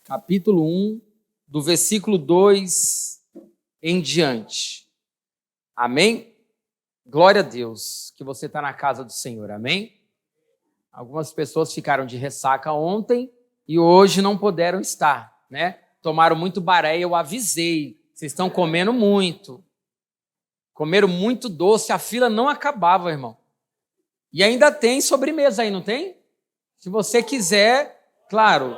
capítulo 1, do versículo 2 em diante. Amém? Glória a Deus que você está na casa do Senhor, amém? Algumas pessoas ficaram de ressaca ontem e hoje não puderam estar, né? Tomaram muito baré e eu avisei. Vocês estão comendo muito. Comeram muito doce, a fila não acabava, irmão. E ainda tem sobremesa aí, não tem? Se você quiser, claro,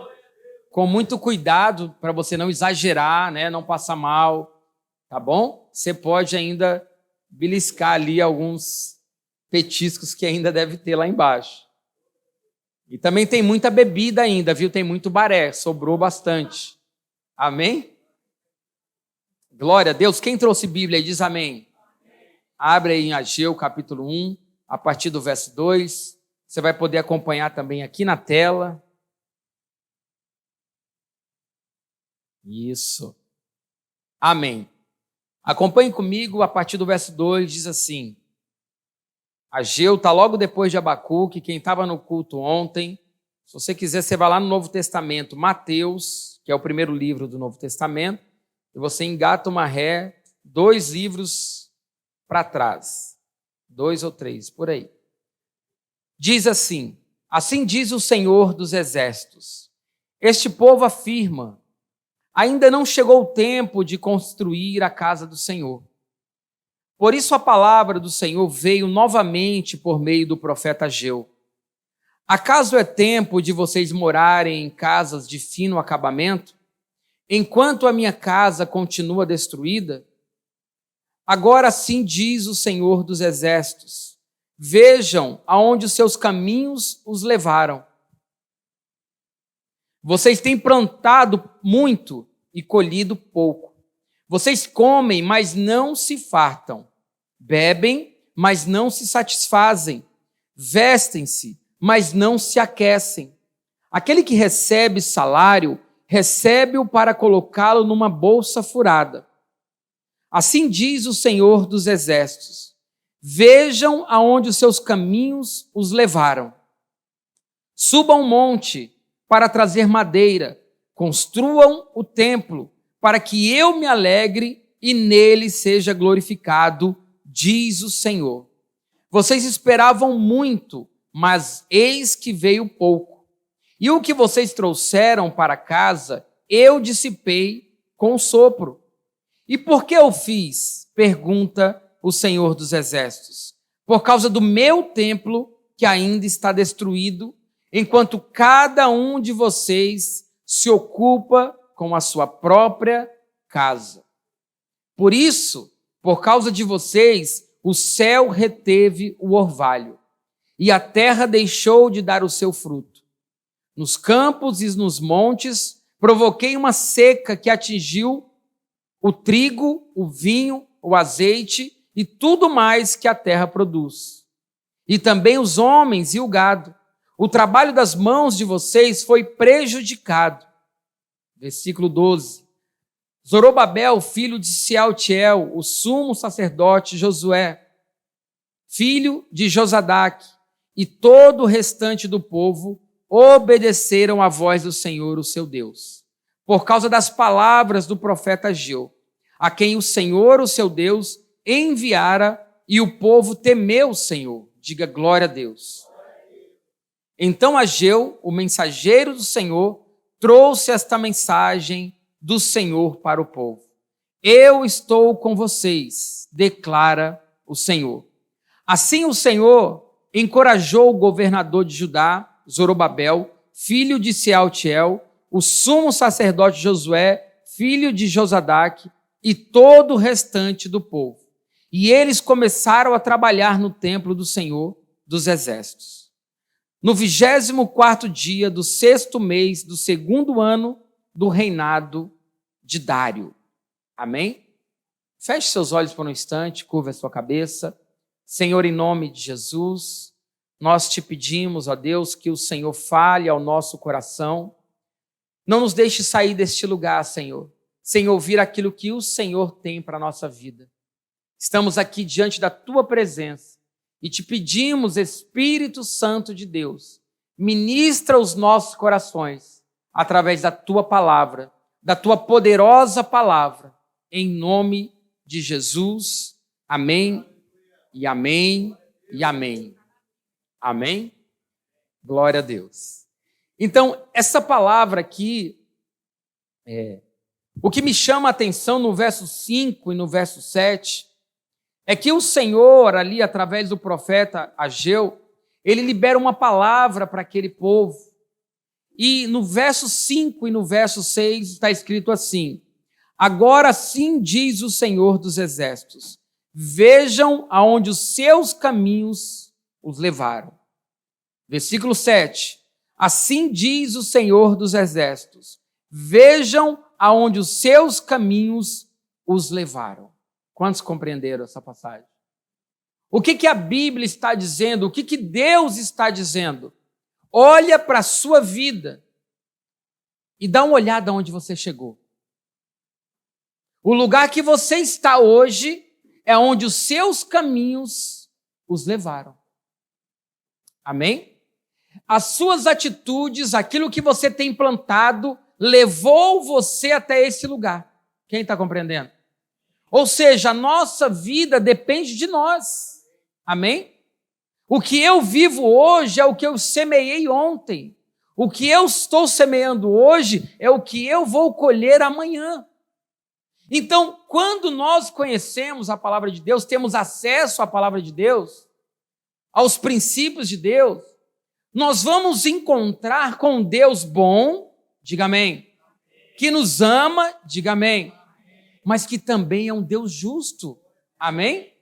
com muito cuidado para você não exagerar, né? Não passar mal, tá bom? Você pode ainda beliscar ali alguns petiscos que ainda deve ter lá embaixo. E também tem muita bebida ainda, viu? Tem muito baré, sobrou bastante. Amém? Glória a Deus. Quem trouxe Bíblia aí diz amém. Abre aí em Ageu, capítulo 1, a partir do verso 2. Você vai poder acompanhar também aqui na tela. Isso. Amém. Acompanhe comigo a partir do verso 2, diz assim. Ageu está logo depois de Abacuque, quem estava no culto ontem. Se você quiser, você vai lá no Novo Testamento, Mateus, que é o primeiro livro do Novo Testamento, e você engata uma ré, 2 livros para trás. 2 ou 3, por aí. Diz assim, assim diz o Senhor dos Exércitos. Este povo afirma, ainda não chegou o tempo de construir a casa do Senhor. Por isso a palavra do Senhor veio novamente por meio do profeta Ageu. Acaso é tempo de vocês morarem em casas de fino acabamento, enquanto a minha casa continua destruída? Agora sim diz o Senhor dos Exércitos, vejam aonde os seus caminhos os levaram. Vocês têm plantado muito e colhido pouco. Vocês comem, mas não se fartam. Bebem, mas não se satisfazem. Vestem-se, mas não se aquecem. Aquele que recebe salário, recebe-o para colocá-lo numa bolsa furada. Assim diz o Senhor dos Exércitos. Vejam aonde os seus caminhos os levaram. Subam um monte para trazer madeira. Construam o templo para que eu me alegre e nele seja glorificado, diz o Senhor. Vocês esperavam muito, mas eis que veio pouco. E o que vocês trouxeram para casa, eu dissipei com sopro. E por que eu fiz? Pergunta o Senhor dos Exércitos. Por causa do meu templo, que ainda está destruído, enquanto cada um de vocês se ocupa com a sua própria casa. Por isso, por causa de vocês, o céu reteve o orvalho, e a terra deixou de dar o seu fruto. Nos campos e nos montes, provoquei uma seca que atingiu o trigo, o vinho, o azeite e tudo mais que a terra produz. E também os homens e o gado. O trabalho das mãos de vocês foi prejudicado. Versículo 12. Zorobabel, filho de Sealtiel, o sumo sacerdote Josué, filho de Josadaque, e todo o restante do povo obedeceram à voz do Senhor, o seu Deus, por causa das palavras do profeta Ageu, a quem o Senhor, o seu Deus, enviara, e o povo temeu o Senhor. Diga glória a Deus. Então Ageu, o mensageiro do Senhor, trouxe esta mensagem do Senhor para o povo. Eu estou com vocês, declara o Senhor. Assim o Senhor encorajou o governador de Judá, Zorobabel, filho de Sealtiel, o sumo sacerdote Josué, filho de Josadaque, e todo o restante do povo. E eles começaram a trabalhar no templo do Senhor dos Exércitos. No 24º dia do 6º mês do 2º ano do reinado de Dário. Amém? Feche seus olhos por um instante, curva a sua cabeça. Senhor, em nome de Jesus, nós te pedimos, ó Deus, que o Senhor fale ao nosso coração. Não nos deixe sair deste lugar, Senhor, sem ouvir aquilo que o Senhor tem para a nossa vida. Estamos aqui diante da tua presença e te pedimos, Espírito Santo de Deus, ministra os nossos corações através da tua palavra, da tua poderosa palavra, em nome de Jesus. Amém, e amém, e amém. Amém? Glória a Deus. Então, essa palavra aqui, o que me chama a atenção no verso 5 e no verso 7, é que o Senhor, ali, através do profeta Ageu, ele libera uma palavra para aquele povo. E no verso 5 e no verso 6 está escrito assim: agora sim diz o Senhor dos Exércitos, vejam aonde os seus caminhos os levaram. Versículo 7, assim diz o Senhor dos Exércitos, vejam aonde os seus caminhos os levaram. Quantos compreenderam essa passagem? O que a Bíblia está dizendo? O que Deus está dizendo? Olha para a sua vida e dá uma olhada onde você chegou. O lugar que você está hoje é onde os seus caminhos os levaram. Amém? As suas atitudes, aquilo que você tem plantado, levou você até esse lugar. Quem está compreendendo? Ou seja, a nossa vida depende de nós. Amém? O que eu vivo hoje é o que eu semeei ontem. O que eu estou semeando hoje é o que eu vou colher amanhã. Então, quando nós conhecemos a palavra de Deus, temos acesso à palavra de Deus, aos princípios de Deus, nós vamos encontrar com um Deus bom, diga amém, que nos ama, diga amém, mas que também é um Deus justo, amém?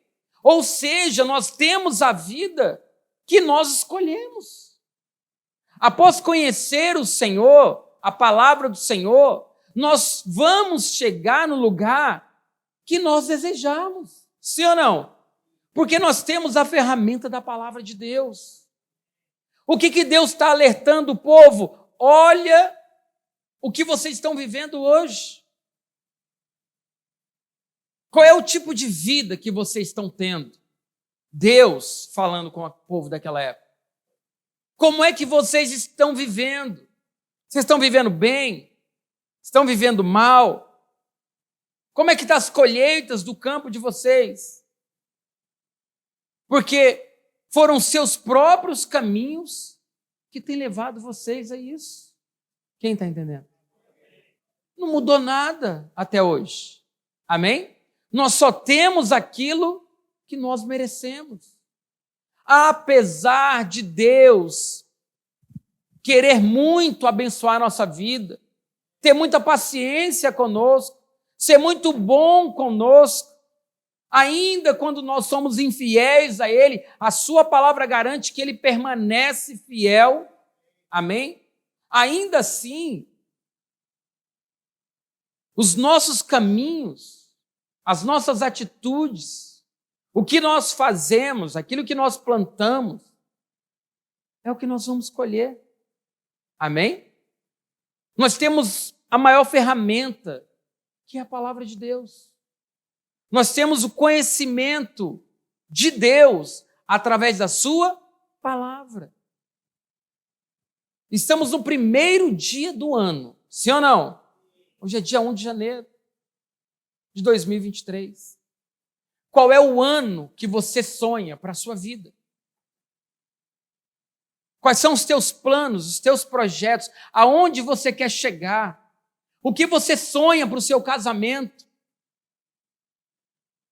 Ou seja, nós temos a vida que nós escolhemos. Após conhecer o Senhor, a palavra do Senhor, nós vamos chegar no lugar que nós desejamos. Sim ou não? Porque nós temos a ferramenta da palavra de Deus. O que Deus está alertando o povo? Olha o que vocês estão vivendo hoje. Qual é o tipo de vida que vocês estão tendo? Deus falando com o povo daquela época. Como é que vocês estão vivendo? Vocês estão vivendo bem? Estão vivendo mal? Como é que estão as colheitas do campo de vocês? Porque foram seus próprios caminhos que têm levado vocês a isso. Quem está entendendo? Não mudou nada até hoje. Amém? Nós só temos aquilo que nós merecemos. Apesar de Deus querer muito abençoar a nossa vida, ter muita paciência conosco, ser muito bom conosco, ainda quando nós somos infiéis a Ele, a sua palavra garante que Ele permanece fiel, amém? Ainda assim, os nossos caminhos, as nossas atitudes, o que nós fazemos, aquilo que nós plantamos, é o que nós vamos colher. Amém? Nós temos a maior ferramenta, que é a palavra de Deus. Nós temos o conhecimento de Deus através da sua palavra. Estamos no primeiro dia do ano, sim ou não? Hoje é dia 1 de janeiro de 2023. Qual é o ano que você sonha para a sua vida? Quais são os teus planos, os teus projetos? Aonde você quer chegar? O que você sonha para o seu casamento?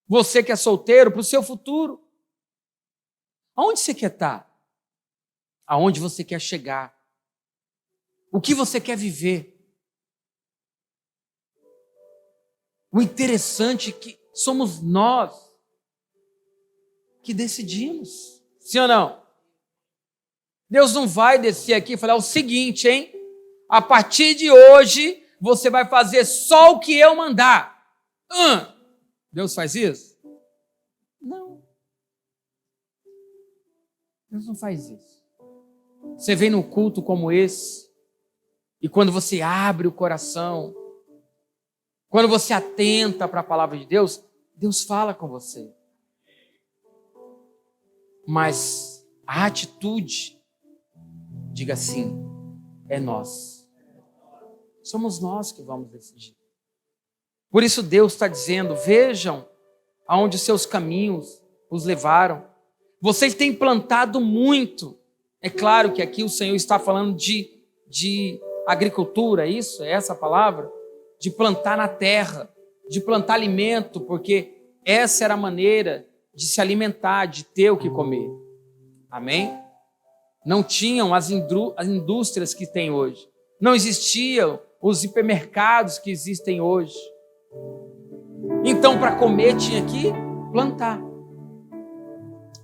Você que é solteiro, para o seu futuro? Aonde você quer estar? Aonde você quer chegar? O que você quer viver? O interessante é que somos nós que decidimos. Sim ou não? Deus não vai descer aqui e falar o seguinte, hein? A partir de hoje, você vai fazer só o que eu mandar. Deus faz isso? Não. Deus não faz isso. Você vem num culto como esse, e quando você abre o coração, quando você atenta para a palavra de Deus, Deus fala com você. Mas a atitude, diga assim, é nós. Somos nós que vamos decidir. Por isso Deus está dizendo, vejam aonde seus caminhos os levaram. Vocês têm plantado muito. É claro que aqui o Senhor está falando de agricultura, isso? É essa a palavra? De plantar na terra, de plantar alimento, porque essa era a maneira de se alimentar, de ter o que comer. Amém? Não tinham as indústrias que tem hoje. Não existiam os hipermercados que existem hoje. Então, para comer, tinha que plantar.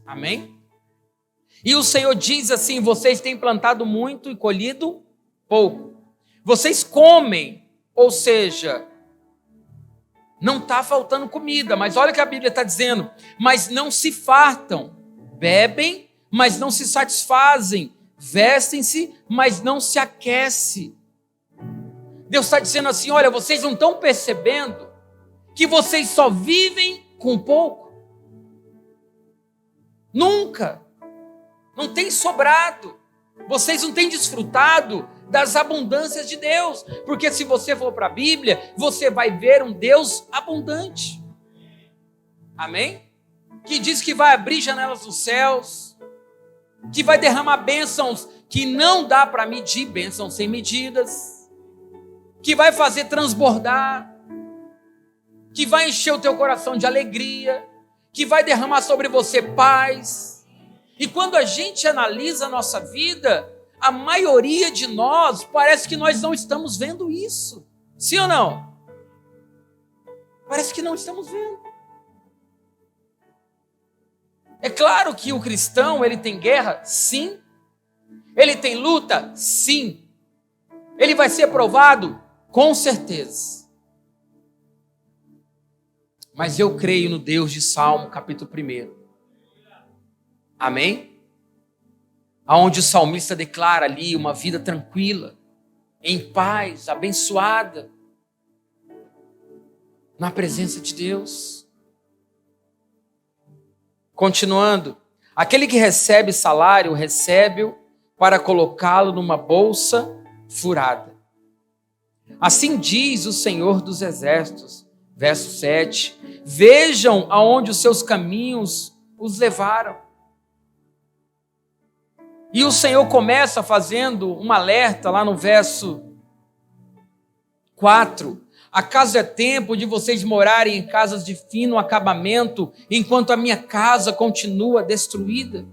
Amém? E o Senhor diz assim, vocês têm plantado muito e colhido pouco. Vocês comem, ou seja, não está faltando comida, mas olha o que a Bíblia está dizendo, mas não se fartam, bebem, mas não se satisfazem, vestem-se, mas não se aquecem. Deus está dizendo assim, olha, vocês não estão percebendo que vocês só vivem com pouco? Nunca. Não tem sobrado. Vocês não têm desfrutado das abundâncias de Deus. Porque se você for para a Bíblia, você vai ver um Deus abundante. Amém? Que diz que vai abrir janelas dos céus, que vai derramar bênçãos que não dá para medir, bênçãos sem medidas, que vai fazer transbordar, que vai encher o teu coração de alegria, que vai derramar sobre você paz. E quando a gente analisa a nossa vida, a maioria de nós parece que nós não estamos vendo isso. Sim ou não? Parece que não estamos vendo. É claro que o cristão, ele tem guerra? Sim. Ele tem luta? Sim. Ele vai ser provado? Com certeza. Mas eu creio no Deus de Salmo, capítulo 1. Amém? Aonde o salmista declara ali uma vida tranquila, em paz, abençoada, na presença de Deus. Continuando, aquele que recebe salário, recebe-o para colocá-lo numa bolsa furada. Assim diz o Senhor dos Exércitos, verso 7, vejam aonde os seus caminhos os levaram. E o Senhor começa fazendo um alerta lá no verso 4. Acaso é tempo de vocês morarem em casas de fino acabamento, enquanto a minha casa continua destruída?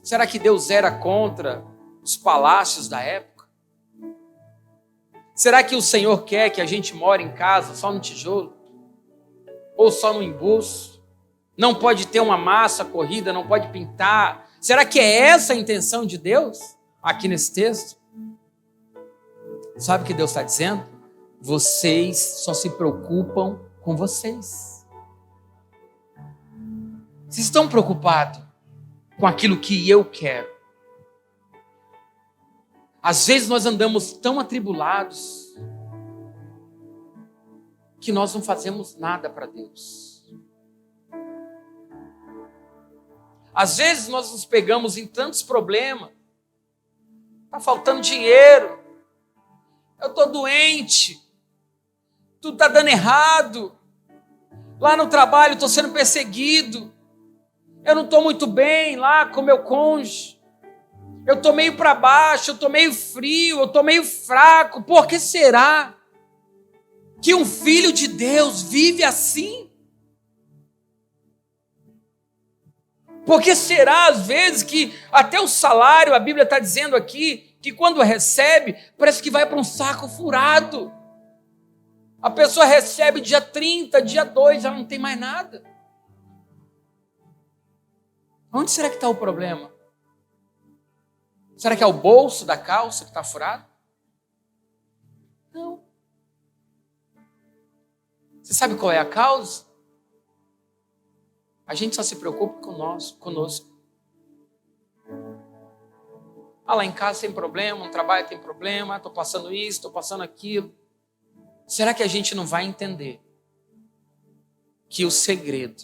Será que Deus era contra os palácios da época? Será que o Senhor quer que a gente more em casa só no tijolo? Ou só no embuço? Não pode ter uma massa corrida, não pode pintar. Será que é essa a intenção de Deus aqui nesse texto? Sabe o que Deus está dizendo? Vocês só se preocupam com vocês. Vocês estão preocupados com aquilo que eu quero. Às vezes nós andamos tão atribulados que nós não fazemos nada para Deus. Às vezes nós nos pegamos em tantos problemas. Está faltando dinheiro. Eu estou doente. Tudo está dando errado. Lá no trabalho estou sendo perseguido. Eu não estou muito bem lá com meu cônjuge. Eu estou meio para baixo, eu estou meio frio, eu estou meio fraco. Por que será que um filho de Deus vive assim? Porque será, às vezes, que até o salário, a Bíblia está dizendo aqui, que quando recebe, parece que vai para um saco furado. A pessoa recebe dia 30, dia 2, já não tem mais nada. Onde será que está o problema? Será que é o bolso da calça que está furado? Não. Você sabe qual é a causa? A gente só se preocupa conosco. Lá em casa tem problema, no trabalho tem problema, estou passando isso, estou passando aquilo. Será que a gente não vai entender que o segredo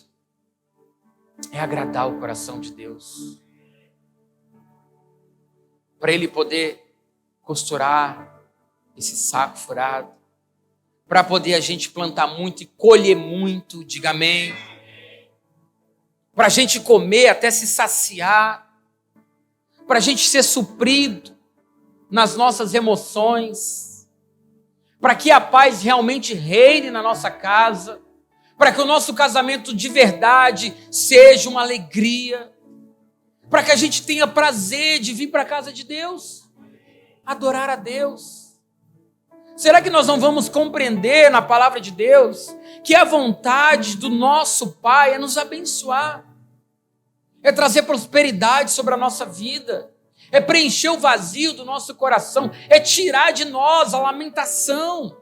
é agradar o coração de Deus? Para Ele poder costurar, esse saco furado, para poder a gente plantar muito e colher muito, diga amém. Para a gente comer até se saciar, para a gente ser suprido nas nossas emoções, para que a paz realmente reine na nossa casa, para que o nosso casamento de verdade seja uma alegria, para que a gente tenha prazer de vir para a casa de Deus, adorar a Deus. Será que nós não vamos compreender na palavra de Deus que a vontade do nosso Pai é nos abençoar, é trazer prosperidade sobre a nossa vida, é preencher o vazio do nosso coração, é tirar de nós a lamentação,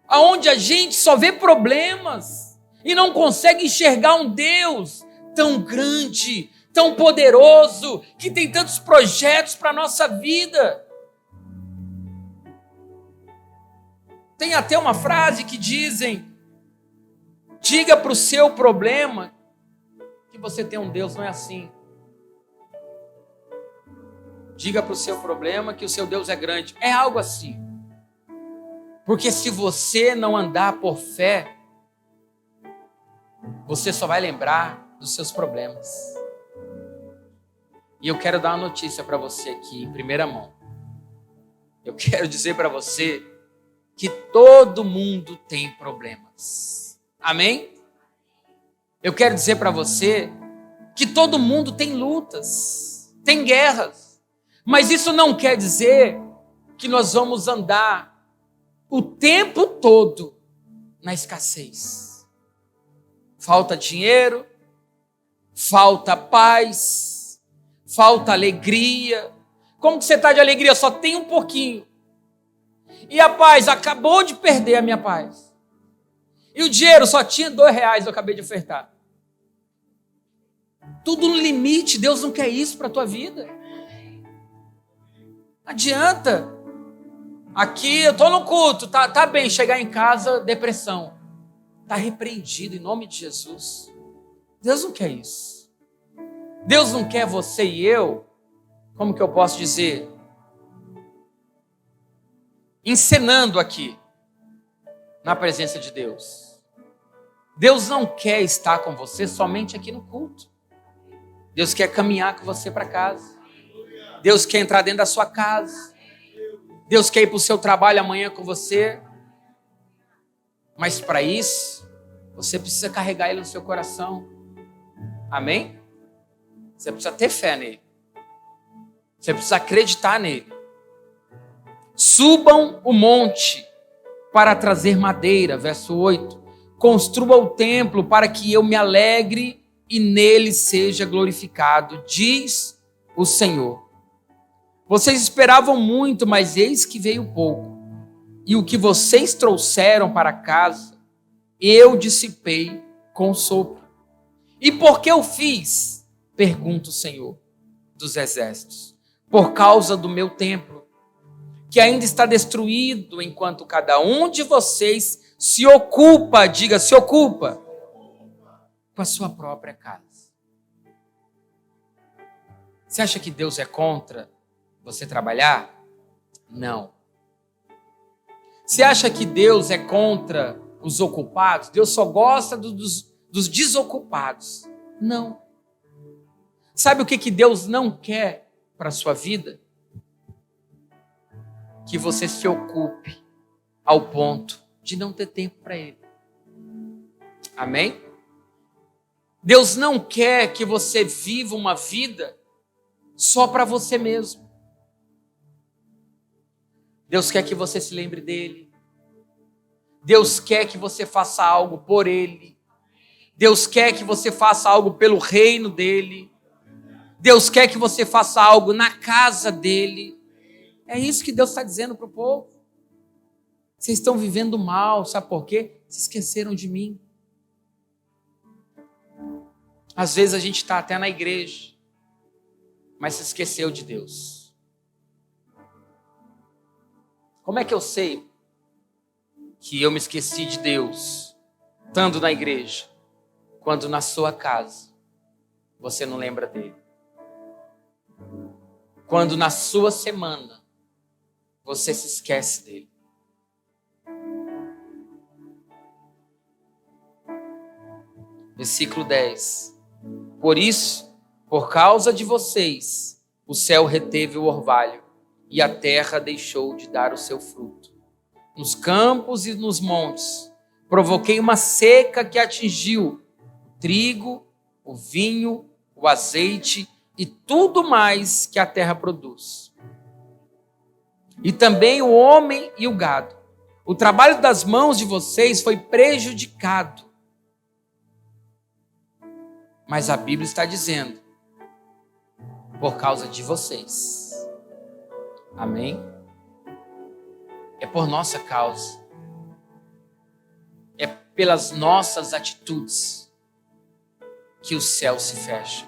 aonde a gente só vê problemas e não consegue enxergar um Deus tão grande, tão poderoso, que tem tantos projetos para a nossa vida. Tem até uma frase que dizem: diga para o seu problema que você tem um Deus. Não é assim. Diga para o seu problema que o seu Deus é grande. É algo assim. Porque se você não andar por fé, você só vai lembrar dos seus problemas. E eu quero dar uma notícia para você aqui, em primeira mão. Eu quero dizer para você que todo mundo tem problemas. Amém? Eu quero dizer para você que todo mundo tem lutas, tem guerras. Mas isso não quer dizer que nós vamos andar o tempo todo na escassez. Falta dinheiro, falta paz, falta alegria. Como que você está de alegria? Só tem um pouquinho. E a paz, acabou de perder a minha paz. E o dinheiro só tinha R$2, eu acabei de ofertar. Tudo no limite, Deus não quer isso para a tua vida. Não adianta. Aqui eu estou no culto, tá bem, chegar em casa, depressão. Está repreendido em nome de Jesus. Deus não quer isso. Deus não quer você e eu, como que eu posso dizer? Encenando aqui, na presença de Deus. Deus não quer estar com você somente aqui no culto. Deus quer caminhar com você para casa. Deus quer entrar dentro da sua casa. Deus quer ir para o seu trabalho amanhã com você. Mas para isso, você precisa carregar Ele no seu coração. Amém? Você precisa ter fé nele. Você precisa acreditar nele. Subam o monte para trazer madeira, verso 8. Construa o templo para que eu me alegre e nele seja glorificado, diz o Senhor. Vocês esperavam muito, mas eis que veio pouco. E o que vocês trouxeram para casa, eu dissipei com sopro. E por que eu fiz? Pergunta o Senhor dos exércitos. Por causa do meu templo, que ainda está destruído, enquanto cada um de vocês se ocupa, diga, se ocupa, com a sua própria casa. Você acha que Deus é contra você trabalhar? Não. Você acha que Deus é contra os ocupados? Deus só gosta dos desocupados? Não. Sabe o que Deus não quer para a sua vida? Que você se ocupe ao ponto de não ter tempo para Ele. Amém? Deus não quer que você viva uma vida só para você mesmo. Deus quer que você se lembre dEle. Deus quer que você faça algo por Ele. Deus quer que você faça algo pelo reino dEle. Deus quer que você faça algo na casa dEle. É isso que Deus está dizendo para o povo. Vocês estão vivendo mal, sabe por quê? Se esqueceram de mim. Às vezes a gente está até na igreja, mas se esqueceu de Deus. Como é que eu sei que eu me esqueci de Deus, estando na igreja, quando na sua casa você não lembra dele? Quando na sua semana você se esquece dele. Versículo 10. Por isso, por causa de vocês, o céu reteve o orvalho e a terra deixou de dar o seu fruto. Nos campos e nos montes, provoquei uma seca que atingiu o trigo, o vinho, o azeite e tudo mais que a terra produz. E também o homem e o gado. O trabalho das mãos de vocês foi prejudicado. Mas a Bíblia está dizendo, por causa de vocês. Amém? É por nossa causa. É pelas nossas atitudes que o céu se fecha.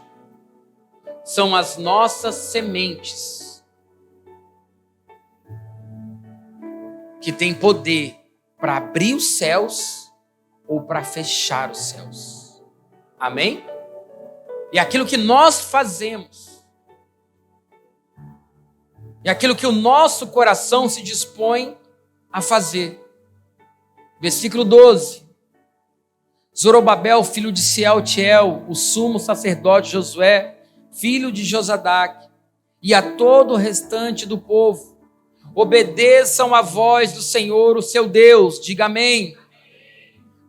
São as nossas sementes que têm poder para abrir os céus ou para fechar os céus. Amém? E aquilo que nós fazemos, e aquilo que o nosso coração se dispõe a fazer. Versículo 12. Zorobabel, filho de Sealtiel, o sumo sacerdote Josué, filho de Josadaque, e a todo o restante do povo, obedeçam a voz do Senhor, o seu Deus. Diga amém.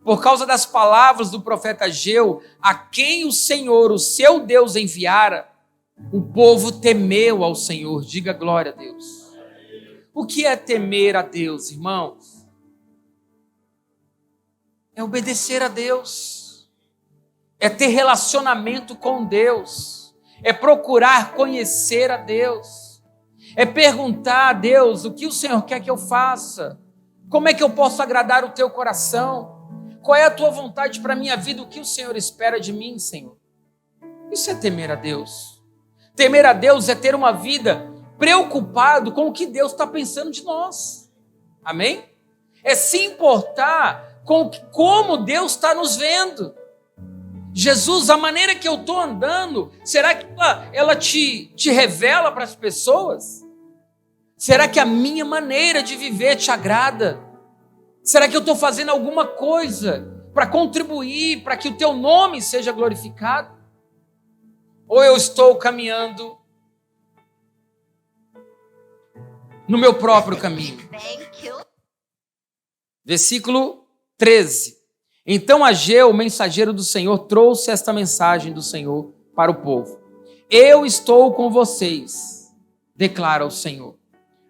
Por causa das palavras do profeta Ageu, a quem o Senhor, o seu Deus, enviara, o povo temeu ao Senhor. Diga glória a Deus. O que é temer a Deus, irmãos? É obedecer a Deus. É ter relacionamento com Deus. É procurar conhecer a Deus. É perguntar a Deus o que o Senhor quer que eu faça. Como é que eu posso agradar o teu coração? Qual é a tua vontade para a minha vida? O que o Senhor espera de mim, Senhor? Isso é temer a Deus. Temer a Deus é ter uma vida preocupado com o que Deus está pensando de nós. Amém? É se importar com como Deus está nos vendo. Jesus, a maneira que eu estou andando, será que ela te revela para as pessoas? Será que a minha maneira de viver te agrada? Será que eu estou fazendo alguma coisa para contribuir, para que o teu nome seja glorificado? Ou eu estou caminhando no meu próprio caminho? Versículo 13. Então Ageu, o mensageiro do Senhor, trouxe esta mensagem do Senhor para o povo. Eu estou com vocês, declara o Senhor,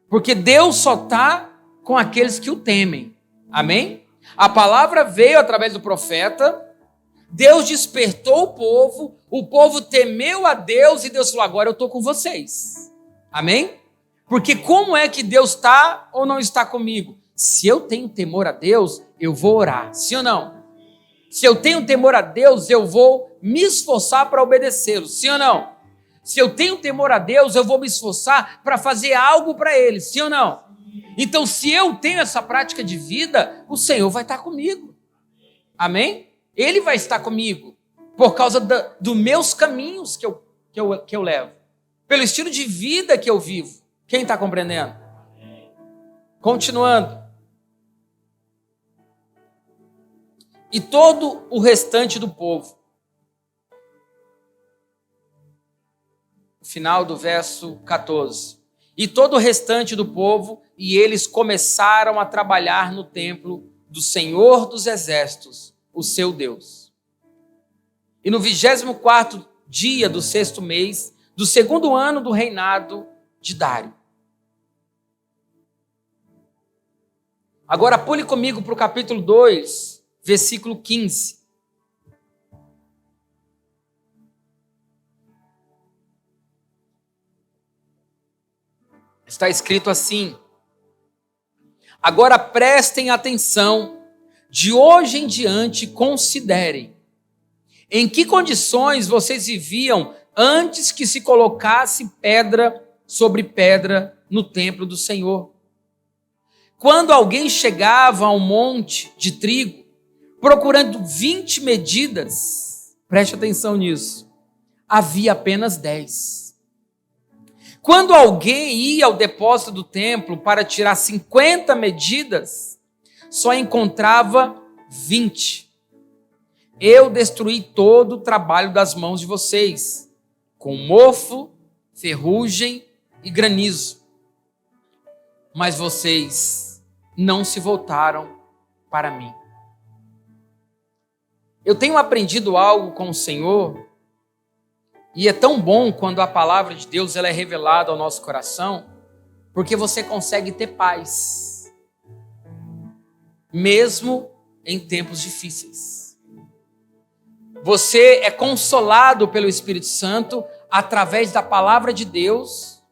porque Deus só está com aqueles que o temem. Amém? A palavra veio através do profeta, Deus despertou o povo temeu a Deus e Deus falou, agora eu estou com vocês. Amém? Porque como é que Deus está ou não está comigo? Se eu tenho temor a Deus, eu vou orar, sim ou não? Se eu tenho temor a Deus, eu vou me esforçar para obedecê-lo, sim ou não? Se eu tenho temor a Deus, eu vou me esforçar para fazer algo para Ele, sim ou não? Então, se eu tenho essa prática de vida, o Senhor vai estar comigo. Amém? Ele vai estar comigo por causa dos meus caminhos que eu levo. Pelo estilo de vida que eu vivo. Quem está compreendendo? Continuando. E todo o restante do povo. Final do verso 14. E todo o restante do povo, e eles começaram a trabalhar no templo do Senhor dos Exércitos, o seu Deus. E no 24º dia do 6º mês, do 2º ano do reinado de Dário. Agora pule comigo para o capítulo 2, versículo 15. Está escrito assim: agora prestem atenção, de hoje em diante considerem em que condições vocês viviam antes que se colocasse pedra sobre pedra no templo do Senhor. Quando alguém chegava a um monte de trigo, procurando 20 medidas, preste atenção nisso, havia apenas 10. Quando alguém ia ao depósito do templo para tirar 50 medidas, só encontrava 20. Eu destruí todo o trabalho das mãos de vocês, com mofo, ferrugem e granizo. Mas vocês não se voltaram para mim. Eu tenho aprendido algo com o Senhor, e é tão bom quando a palavra de Deus ela é revelada ao nosso coração, porque você consegue ter paz, mesmo em tempos difíceis. Você é consolado pelo Espírito Santo através da palavra de Deus,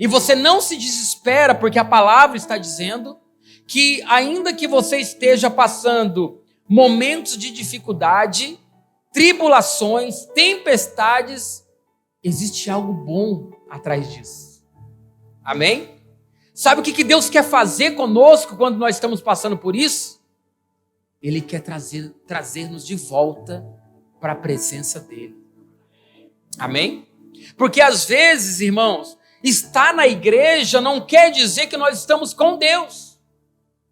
e você não se desespera, porque a palavra está dizendo que ainda que você esteja passando momentos de dificuldade, tribulações, tempestades, existe algo bom atrás disso. Amém? Sabe o que Deus quer fazer conosco quando nós estamos passando por isso? Ele quer trazer-nos de volta para a presença dele. Amém? Porque às vezes, irmãos, estar na igreja não quer dizer que nós estamos com Deus.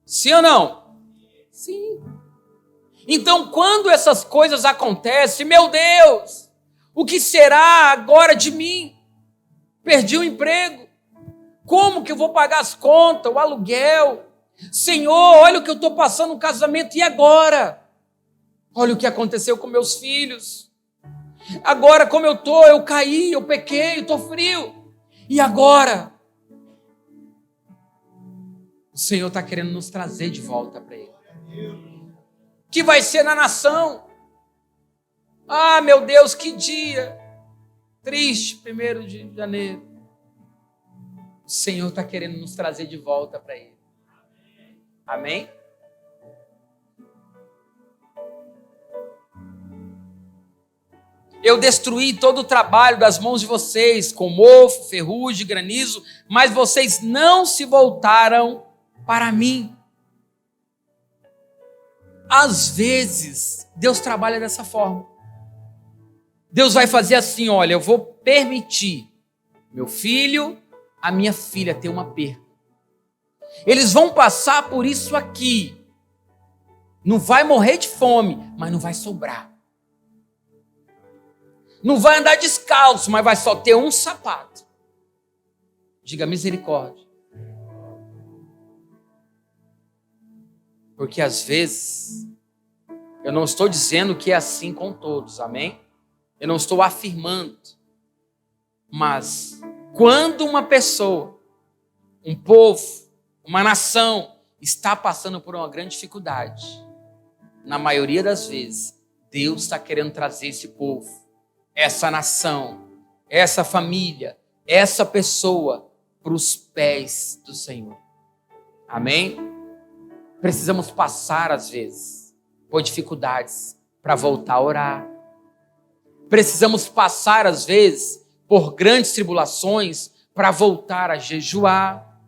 Sim ou não? Sim. Então, quando essas coisas acontecem, meu Deus, o que será agora de mim? Perdi o emprego. Como que eu vou pagar as contas, o aluguel? Senhor, olha o que eu estou passando no casamento, e agora? Olha o que aconteceu com meus filhos. Agora, como eu caí, eu pequei, eu estou frio. E agora? O Senhor está querendo nos trazer de volta para Ele. Que vai ser na nação. Ah, meu Deus, que dia triste, 1º de janeiro. O Senhor está querendo nos trazer de volta para Ele. Amém? Eu destruí todo o trabalho das mãos de vocês, com mofo, ferrugem, granizo, mas vocês não se voltaram para mim. Às vezes, Deus trabalha dessa forma. Deus vai fazer assim, olha, eu vou permitir meu filho, a minha filha ter uma perda. Eles vão passar por isso aqui. Não vai morrer de fome, mas não vai sobrar. Não vai andar descalço, mas vai só ter um sapato. Diga misericórdia. Porque às vezes, eu não estou dizendo que é assim com todos, amém? Eu não estou afirmando. Mas, quando uma pessoa, um povo, uma nação, está passando por uma grande dificuldade, na maioria das vezes, Deus está querendo trazer esse povo, essa nação, essa família, essa pessoa, para os pés do Senhor. Amém? Precisamos passar, às vezes, por dificuldades para voltar a orar. Precisamos passar, às vezes, por grandes tribulações para voltar a jejuar.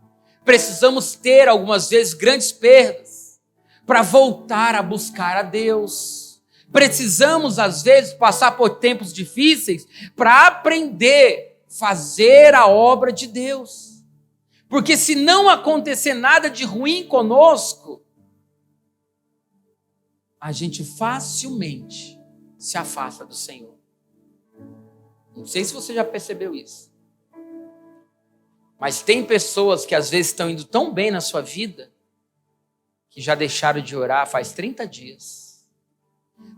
Precisamos ter, algumas vezes, grandes perdas para voltar a buscar a Deus. Precisamos, às vezes, passar por tempos difíceis para aprender a fazer a obra de Deus. Porque se não acontecer nada de ruim conosco, a gente facilmente se afasta do Senhor. Não sei se você já percebeu isso. Mas tem pessoas que às vezes estão indo tão bem na sua vida, que já deixaram de orar faz 30 dias.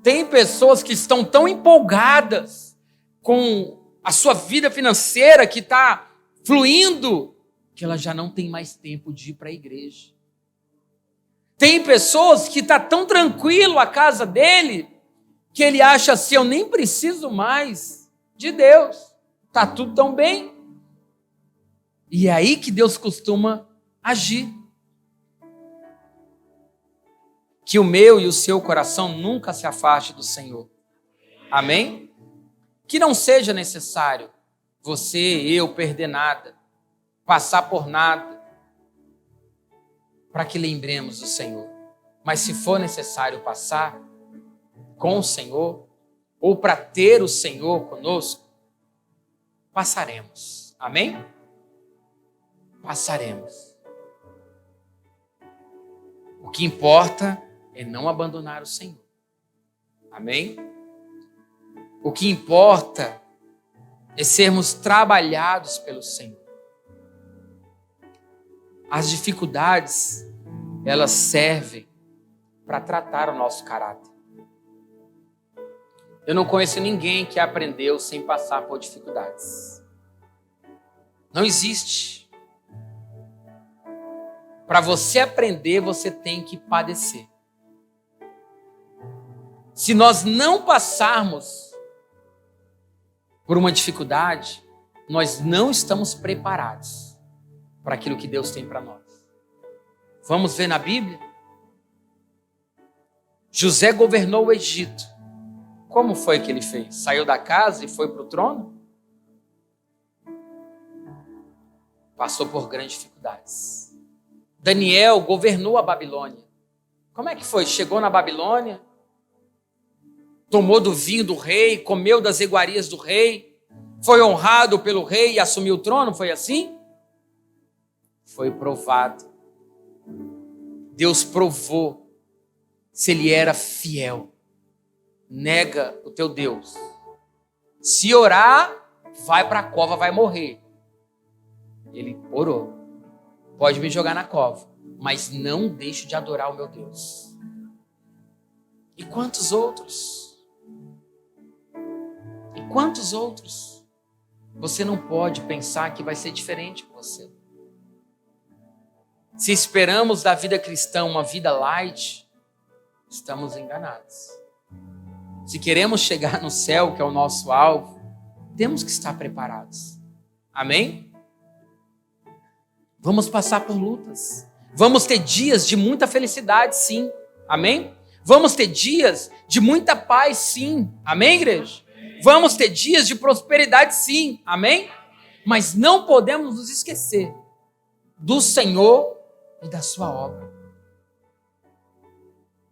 Tem pessoas que estão tão empolgadas com a sua vida financeira, que está fluindo, que ela já não tem mais tempo de ir para a igreja. Tem pessoas que estão tão tranquilo a casa dele, que ele acha assim, eu nem preciso mais de Deus. Está tudo tão bem. E é aí que Deus costuma agir. Que o meu e o seu coração nunca se afaste do Senhor. Amém? Que não seja necessário você, eu, perder nada, passar por nada, para que lembremos do Senhor. Mas se for necessário passar com o Senhor, ou para ter o Senhor conosco, passaremos. Amém? passaremos. O que importa é não abandonar o Senhor. Amém? O que importa é sermos trabalhados pelo Senhor. As dificuldades, elas servem para tratar o nosso caráter. Eu não conheço ninguém que aprendeu sem passar por dificuldades. Não existe. Para você aprender, você tem que padecer. Se nós não passarmos por uma dificuldade, nós não estamos preparados para aquilo que Deus tem para nós. Vamos ver na Bíblia? José governou o Egito. Como foi que ele fez? Saiu da casa e foi para o trono? Passou por grandes dificuldades. Daniel governou a Babilônia. Como é que foi? Chegou na Babilônia, tomou do vinho do rei, comeu das iguarias do rei, foi honrado pelo rei e assumiu o trono, foi assim? Foi provado. Deus provou se ele era fiel. Nega o teu Deus. Se orar, vai para a cova, vai morrer. Ele orou. Pode me jogar na cova, mas não deixe de adorar o meu Deus. E quantos outros? E quantos outros? Você não pode pensar que vai ser diferente com você. Se esperamos da vida cristã uma vida light, estamos enganados. Se queremos chegar no céu, que é o nosso alvo, temos que estar preparados. Amém? Vamos passar por lutas. Vamos ter dias de muita felicidade, sim. Amém? Vamos ter dias de muita paz, sim. Amém, igreja? Vamos ter dias de prosperidade, sim. Amém? Mas não podemos nos esquecer do Senhor e da sua obra.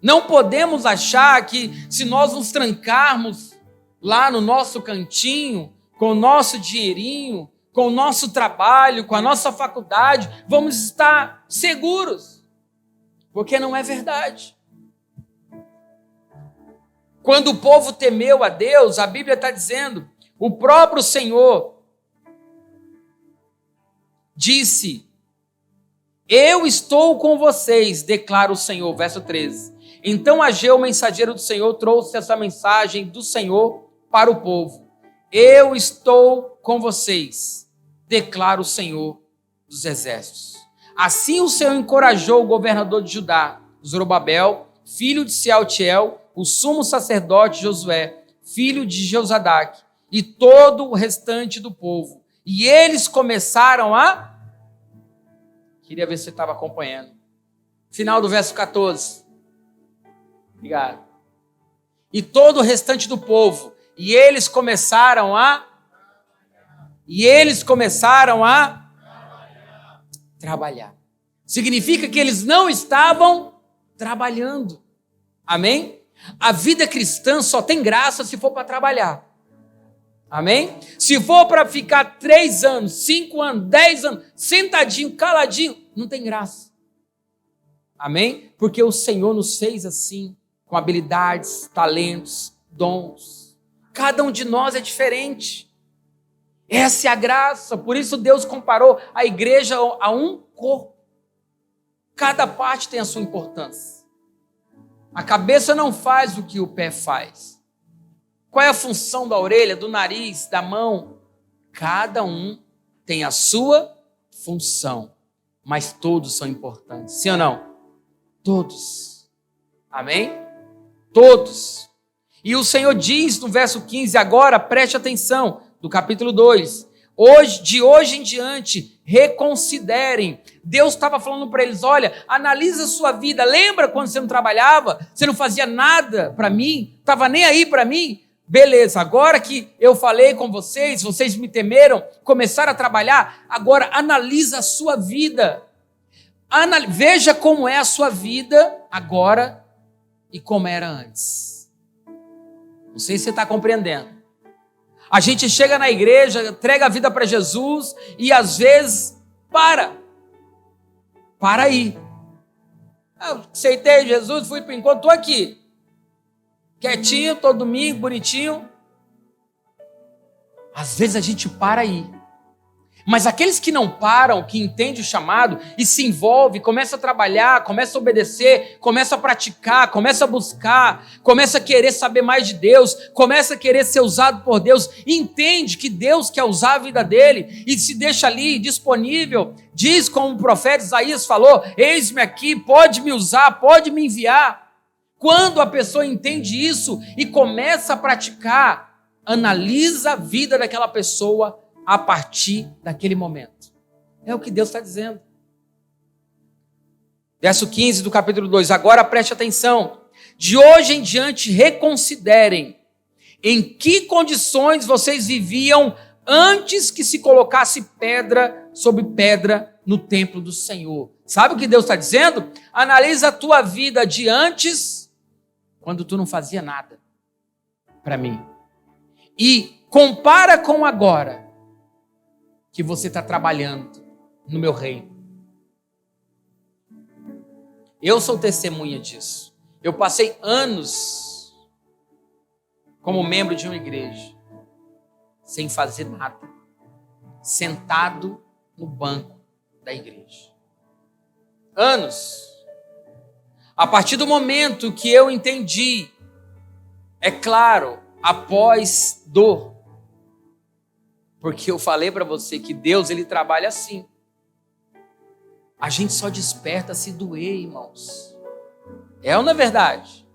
Não podemos achar que se nós nos trancarmos lá no nosso cantinho, com o nosso dinheirinho, com o nosso trabalho, com a nossa faculdade, vamos estar seguros. Porque não é verdade. Quando o povo temeu a Deus, a Bíblia está dizendo, o próprio Senhor disse: eu estou com vocês, declara o Senhor, verso 13. Então Ageu, mensageiro do Senhor, trouxe essa mensagem do Senhor para o povo. Eu estou com vocês, declara o Senhor dos exércitos. Assim o Senhor encorajou o governador de Judá, Zorobabel, filho de Sealtiel, o sumo sacerdote Josué, filho de Josadaque, e todo o restante do povo. E eles começaram a... Queria ver se você estava acompanhando. Final do verso 14. Obrigado. E todo o restante do povo. E eles começaram a... trabalhar. Significa que eles não estavam trabalhando. Amém? A vida cristã só tem graça se for para trabalhar. Amém? Se for para ficar 3 anos, 5 anos, 10 anos, sentadinho, caladinho, não tem graça. Amém? Porque o Senhor nos fez assim, com habilidades, talentos, dons. Cada um de nós é diferente. Essa é a graça. Por isso Deus comparou a igreja a um corpo. Cada parte tem a sua importância. A cabeça não faz o que o pé faz. Qual é a função da orelha, do nariz, da mão? Cada um tem a sua função, mas todos são importantes. Sim ou não? Todos. Amém? Todos. E o Senhor diz no verso 15, agora preste atenção, do capítulo 2. De hoje em diante, reconsiderem. Deus estava falando para eles, olha, analisa a sua vida. Lembra quando você não trabalhava? Você não fazia nada para mim? Estava nem aí para mim? Beleza, agora que eu falei com vocês, vocês me temeram, começaram a trabalhar, agora analisa a sua vida. Veja como é a sua vida agora e como era antes. Não sei se você está compreendendo. A gente chega na igreja, entrega a vida para Jesus e às vezes Para aí. Eu aceitei Jesus, fui para o encontro, estou aqui. Quietinho, todo domingo, bonitinho. Às vezes a gente para aí. Mas aqueles que não param, que entendem o chamado e se envolvem, começa a trabalhar, começa a obedecer, começa a praticar, começa a buscar, começa a querer saber mais de Deus, começa a querer ser usado por Deus, entende que Deus quer usar a vida dele e se deixa ali disponível, diz como o profeta Isaías falou, eis-me aqui, pode me usar, pode me enviar. Quando a pessoa entende isso e começa a praticar, analisa a vida daquela pessoa a partir daquele momento. É o que Deus está dizendo. Verso 15 do capítulo 2. Agora preste atenção. De hoje em diante reconsiderem em que condições vocês viviam antes que se colocasse pedra sobre pedra no templo do Senhor. Sabe o que Deus está dizendo? Analisa a tua vida de antes, quando tu não fazia nada para mim. E compara com agora, que você está trabalhando no meu reino. Eu sou testemunha disso. Eu passei anos como membro de uma igreja, sem fazer nada, sentado no banco da igreja. Anos. A partir do momento que eu entendi, é claro, após dor, porque eu falei para você que Deus, ele trabalha assim. A gente só desperta se doer, irmãos. É ou não é verdade?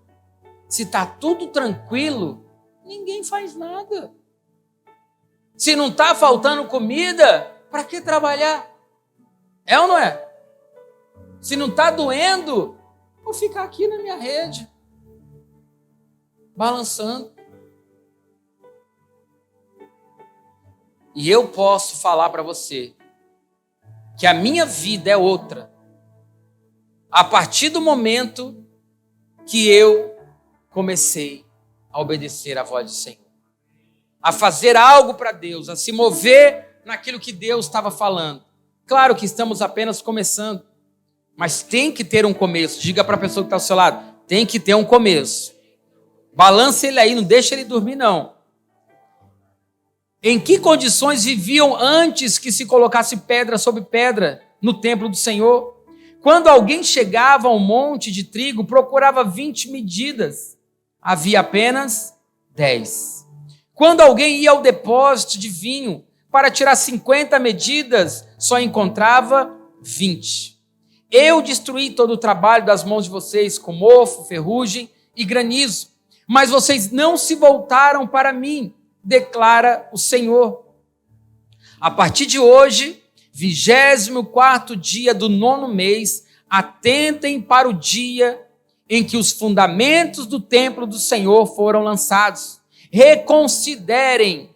Se está tudo tranquilo, ninguém faz nada. Se não está faltando comida, para que trabalhar? É ou não é? Se não está doendo, vou ficar aqui na minha rede, balançando. E eu posso falar para você que a minha vida é outra a partir do momento que eu comecei a obedecer à voz do Senhor, a fazer algo para Deus, a se mover naquilo que Deus estava falando. Claro que estamos apenas começando, mas tem que ter um começo. Diga para a pessoa que está ao seu lado, tem que ter um começo. Balance ele aí, não deixa ele dormir não. Em que condições viviam antes que se colocasse pedra sobre pedra no templo do Senhor? Quando alguém chegava ao monte de trigo, procurava 20 medidas. Havia apenas 10. Quando alguém ia ao depósito de vinho para tirar 50 medidas, só encontrava 20. Eu destruí todo o trabalho das mãos de vocês com mofo, ferrugem e granizo, mas vocês não se voltaram para mim, declara o Senhor. A partir de hoje, 24º dia do 9º mês, atentem para o dia em que os fundamentos do templo do Senhor foram lançados. Reconsiderem,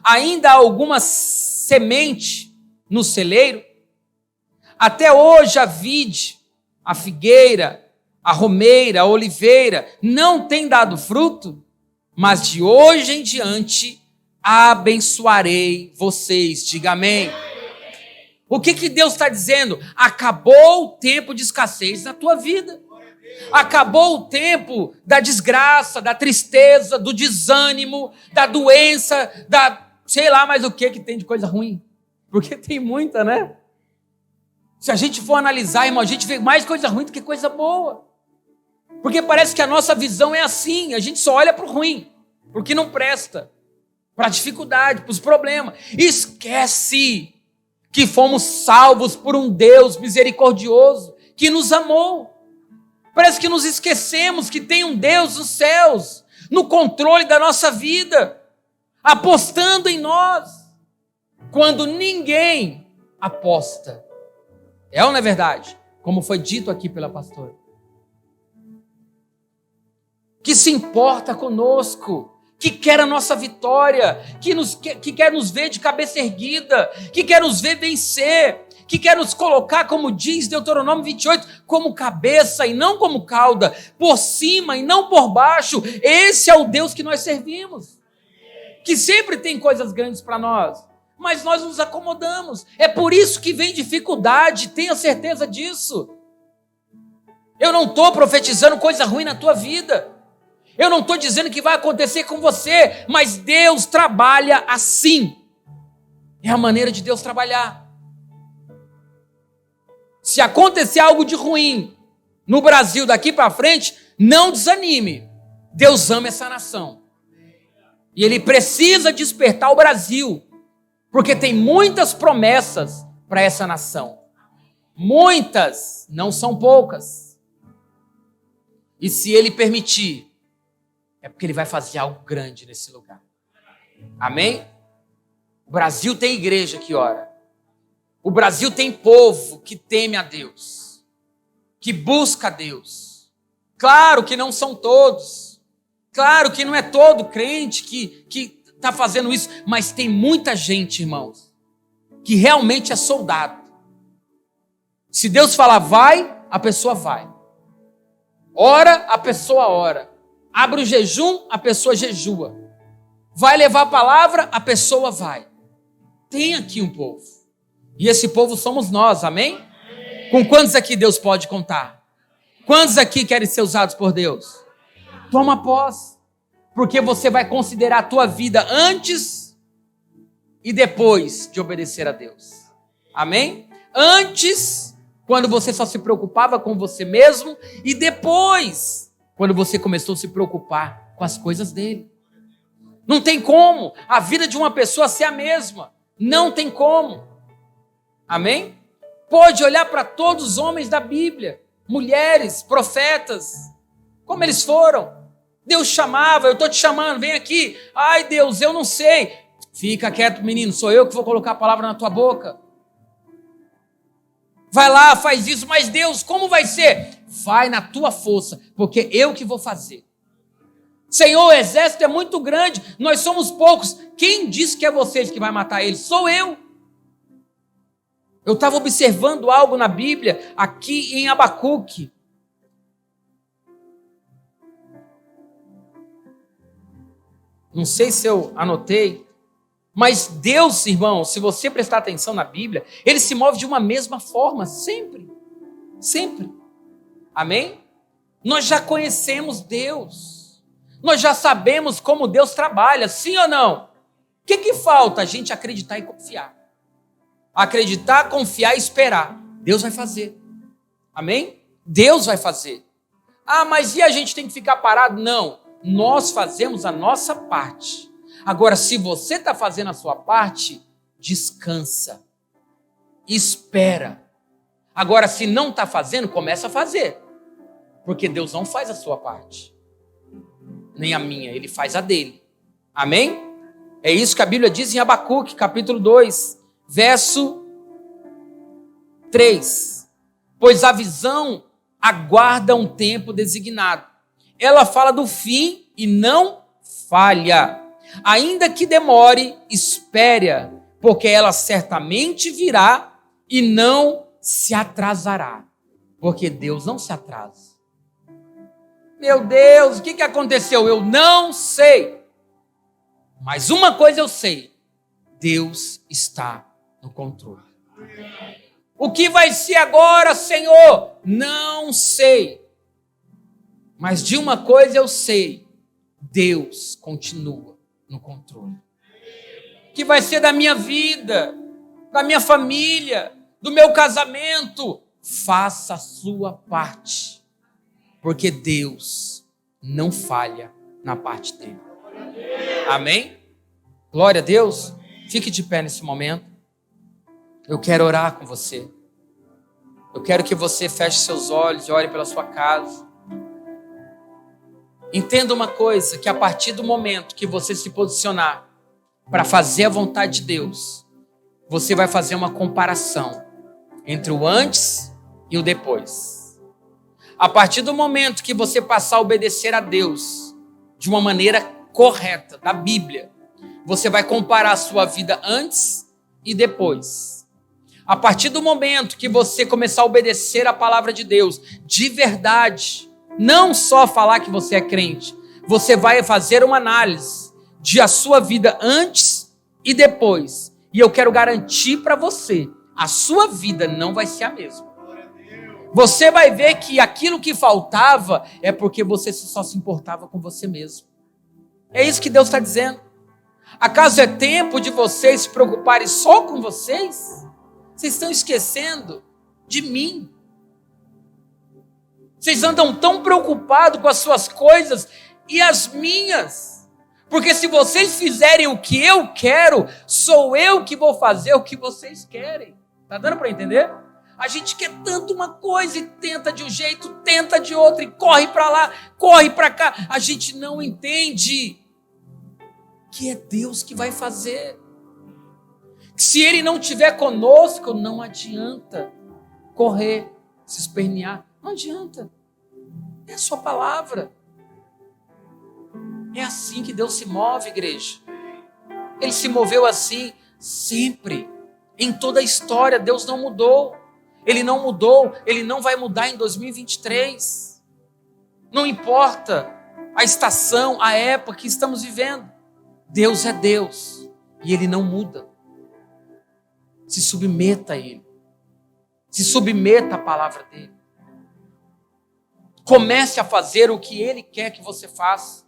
ainda há alguma semente no celeiro? Até hoje a vide, a figueira, a romeira, a oliveira não tem dado fruto? Mas de hoje em diante abençoarei vocês. Diga amém. O que Deus está dizendo? Acabou o tempo de escassez na tua vida. Acabou o tempo da desgraça, da tristeza, do desânimo, da doença, da sei lá mais o que tem de coisa ruim. Porque tem muita, né? Se a gente for analisar, irmão, a gente vê mais coisa ruim do que coisa boa. Porque parece que a nossa visão é assim, a gente só olha para o ruim, porque não presta, para a dificuldade, para os problemas. Esquece que fomos salvos por um Deus misericordioso, que nos amou. Parece que nos esquecemos que tem um Deus nos céus, no controle da nossa vida, apostando em nós, quando ninguém aposta. É ou não é verdade? Como foi dito aqui pela pastora. Que se importa conosco, que quer a nossa vitória, que quer nos ver de cabeça erguida, que quer nos ver vencer, que quer nos colocar, como diz Deuteronômio 28, como cabeça e não como cauda, por cima e não por baixo. Esse é o Deus que nós servimos, que sempre tem coisas grandes para nós, mas nós nos acomodamos. É por isso que vem dificuldade, tenha certeza disso. Eu não estou profetizando coisa ruim na tua vida. Eu não estou dizendo que vai acontecer com você, mas Deus trabalha assim. É a maneira de Deus trabalhar. Se acontecer algo de ruim no Brasil daqui para frente, não desanime. Deus ama essa nação. E Ele precisa despertar o Brasil, porque tem muitas promessas para essa nação. Muitas, não são poucas. E se Ele permitir, é porque Ele vai fazer algo grande nesse lugar. Amém? O Brasil tem igreja que ora. O Brasil tem povo que teme a Deus, que busca a Deus. Claro que não são todos. Claro que não é todo crente que está fazendo isso. Mas tem muita gente, irmãos, que realmente é soldado. Se Deus falar vai, a pessoa vai. Ora, a pessoa ora. Abre o jejum, a pessoa jejua. Vai levar a palavra, a pessoa vai. Tem aqui um povo. E esse povo somos nós, amém? Com quantos aqui Deus pode contar? Quantos aqui querem ser usados por Deus? Toma posse. Porque você vai considerar a tua vida antes e depois de obedecer a Deus. Amém? Antes, quando você só se preocupava com você mesmo, e depois, quando você começou a se preocupar com as coisas dele. Não tem como a vida de uma pessoa ser a mesma. Não tem como. Amém? Pode olhar para todos os homens da Bíblia, mulheres, profetas, como eles foram. Deus chamava, eu estou te chamando, vem aqui. Ai Deus, eu não sei. Fica quieto, menino, sou eu que vou colocar a palavra na tua boca. Vai lá, faz isso, mas Deus, como vai ser? Vai na tua força, porque eu que vou fazer. Senhor, o exército é muito grande, nós somos poucos. Quem disse que é vocês que vai matar eles? Sou eu. Eu estava observando algo na Bíblia, aqui em Abacuque. Não sei se eu anotei, mas Deus, irmão, se você prestar atenção na Bíblia, Ele se move de uma mesma forma, sempre. Sempre. Amém? Nós já conhecemos Deus. Nós já sabemos como Deus trabalha, sim ou não? O que falta? A gente acreditar e confiar. Acreditar, confiar e esperar. Deus vai fazer. Amém? Deus vai fazer. Ah, mas e a gente tem que ficar parado? Não. Nós fazemos a nossa parte. Agora, se você está fazendo a sua parte, descansa. Espera. Agora, se não está fazendo, começa a fazer. Porque Deus não faz a sua parte. Nem a minha, Ele faz a dele. Amém? É isso que a Bíblia diz em Abacuque, capítulo 2, verso 3. Pois a visão aguarda um tempo designado. Ela fala do fim e não falha. Ainda que demore, espere, porque ela certamente virá e não se atrasará. Porque Deus não se atrasa. Meu Deus, o que aconteceu? Eu não sei. Mas uma coisa eu sei. Deus está no controle. O que vai ser agora, Senhor? Não sei. Mas de uma coisa eu sei. Deus continua no controle. O que vai ser da minha vida, da minha família, do meu casamento? Faça a sua parte. Porque Deus não falha na parte dele. Amém? Glória a Deus. Fique de pé nesse momento. Eu quero orar com você. Eu quero que você feche seus olhos e ore pela sua casa. Entenda uma coisa, que a partir do momento que você se posicionar para fazer a vontade de Deus, você vai fazer uma comparação entre o antes e o depois. A partir do momento que você passar a obedecer a Deus de uma maneira correta, da Bíblia, você vai comparar a sua vida antes e depois. A partir do momento que você começar a obedecer a palavra de Deus de verdade, não só falar que você é crente, você vai fazer uma análise de a sua vida antes e depois. E eu quero garantir para você, a sua vida não vai ser a mesma. Você vai ver que aquilo que faltava é porque você só se importava com você mesmo. É isso que Deus está dizendo. Acaso é tempo de vocês se preocuparem só com vocês? Vocês estão esquecendo de mim. Vocês andam tão preocupados com as suas coisas e as minhas. Porque se vocês fizerem o que eu quero, sou eu que vou fazer o que vocês querem. Tá dando para entender? A gente quer tanto uma coisa e tenta de um jeito, tenta de outro, e corre para lá, corre para cá. A gente não entende que é Deus que vai fazer. Se Ele não estiver conosco, não adianta correr, se espernear. Não adianta. É a sua palavra. É assim que Deus se move, igreja. Ele se moveu assim sempre. Em toda a história, Deus não mudou. Ele não mudou, Ele não vai mudar em 2023. Não importa a estação, a época que estamos vivendo. Deus é Deus e Ele não muda. Se submeta a Ele. Se submeta à palavra dEle. Comece a fazer o que Ele quer que você faça.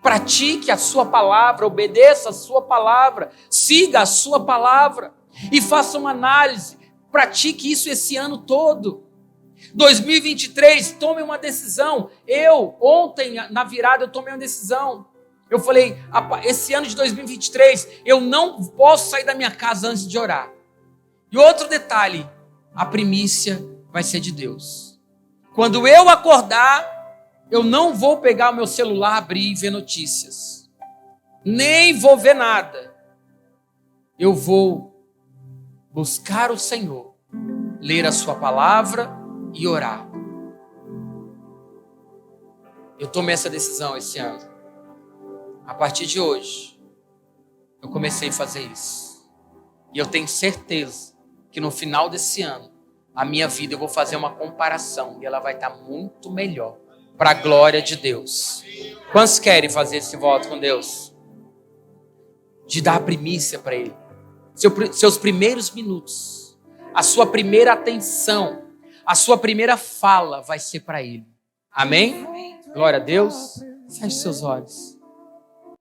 Pratique a sua palavra, obedeça a sua palavra, siga a sua palavra e faça uma análise. Pratique isso esse ano todo. 2023, tome uma decisão. Ontem, na virada, eu tomei uma decisão. Eu falei, esse ano de 2023, eu não posso sair da minha casa antes de orar. E outro detalhe, a primícia vai ser de Deus. Quando eu acordar, eu não vou pegar o meu celular, abrir e ver notícias. Nem vou ver nada. Eu vou buscar o Senhor, ler a sua palavra e orar. Eu tomei essa decisão esse ano. A partir de hoje, eu comecei a fazer isso. E eu tenho certeza que no final desse ano, a minha vida eu vou fazer uma comparação e ela vai estar muito melhor para a glória de Deus. Quantos querem fazer esse voto com Deus? De dar a primícia para Ele. Seus primeiros minutos, a sua primeira atenção, a sua primeira fala vai ser para Ele. Amém? Glória a Deus. Feche seus olhos.